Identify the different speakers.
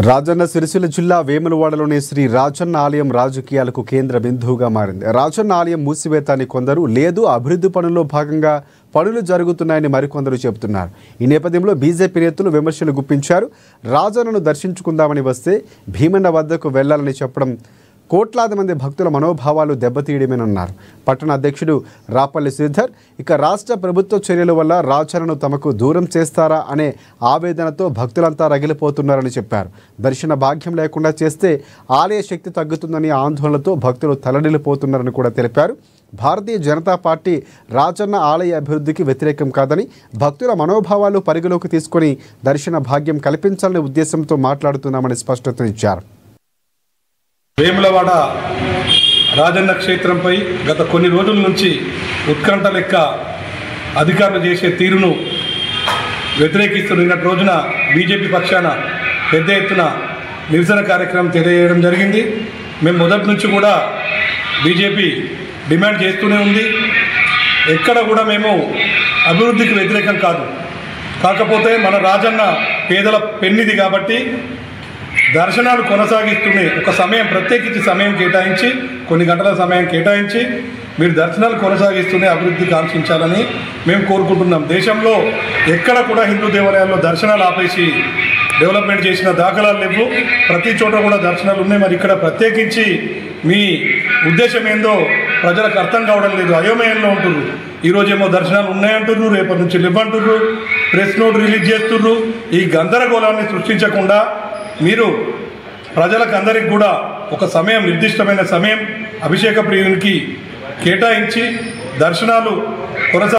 Speaker 1: రాజన్న సిరిసిల్ల జిల్లా వేములవాడలోని శ్రీ రాజన్న ఆలయం రాజకీయాలకు కేంద్ర బిందువుగా మారింది. రాజన్న ఆలయం మూసివేతాన్ని కొందరు, లేదు అభివృద్ధి పనుల్లో భాగంగా పనులు జరుగుతున్నాయని మరికొందరు చెబుతున్నారు. ఈ నేపథ్యంలో బీజేపీ నేతలు విమర్శలు గుప్పించారు. రాజన్నను దర్శించుకుందామని వస్తే భీమన్న వద్దకు వెళ్లాలని చెప్పడం కోట్లాది మంది భక్తుల మనోభావాలు దెబ్బతీయడమేనన్నారు. పట్టణ అధ్యక్షుడు రాపల్లి శ్రీధర్ ఇక రాష్ట్ర ప్రభుత్వ చర్యల వల్ల రాజన్నను తమకు దూరం చేస్తారా అనే ఆవేదనతో భక్తులంతా రగిలిపోతున్నారని చెప్పారు. దర్శన భాగ్యం లేకుండా చేస్తే ఆలయ శక్తి తగ్గుతుందని ఆందోళనతో భక్తులు తలడిల్లిపోతున్నారని కూడా తెలిపారు. భారతీయ జనతా పార్టీ రాజన్న ఆలయ అభివృద్ధికి వ్యతిరేకం కాదని, భక్తుల మనోభావాలు పరిగణలోకి తీసుకొని దర్శన భాగ్యం కల్పించాలనే ఉద్దేశంతో మాట్లాడుతున్నామని స్పష్టత ఇచ్చారు.
Speaker 2: వేములవాడ రాజన్న క్షేత్రంపై గత కొన్ని రోజుల నుంచి ఉత్కంఠ లెక్క అధికారులు చేసే తీరును వ్యతిరేకిస్తూ నిన్నటి రోజున బీజేపీ పక్షాన పెద్ద ఎత్తున నిరసన కార్యక్రమం తెలియజేయడం జరిగింది. మేము మొదటి నుంచి కూడా బీజేపీ డిమాండ్ చేస్తూనే ఉంది. ఎక్కడ కూడా మేము అభివృద్ధికి వ్యతిరేకం కాదు. కాకపోతే మన రాజన్న పేదల పెన్నిది కాబట్టి దర్శనాలు కొనసాగిస్తున్నాయి. ఒక సమయం ప్రత్యేకించి సమయం కేటాయించి, కొన్ని గంటల సమయం కేటాయించి మీరు దర్శనాలు కొనసాగిస్తూనే అభివృద్ధి కాంక్షించాలని మేము కోరుకుంటున్నాం. దేశంలో ఎక్కడ కూడా హిందూ దేవాలయాల్లో దర్శనాలు ఆపేసి డెవలప్మెంట్ చేసిన దాఖలాలు లేవు. ప్రతి చోట కూడా దర్శనాలు ఉన్నాయి. మరి ఇక్కడ ప్రత్యేకించి మీ ఉద్దేశం ఏందో ప్రజలకు అర్థం కావడం లేదు. అయోమయంలో ఉంటుర్రు. ఈరోజేమో దర్శనాలు ఉన్నాయంటుర్రు, రేపటి నుంచి లేవంటుర్రు, ప్రెస్ నోట్ రిలీజ్ చేస్తుర్రు. ఈ గందరగోళాన్ని సృష్టించకుండా మీరు ప్రజలకు అందరికి కూడా ఒక సమయం, నిర్దిష్టమైన సమయం అభిషేక ప్రియునికి కేటాయించి దర్శనాలు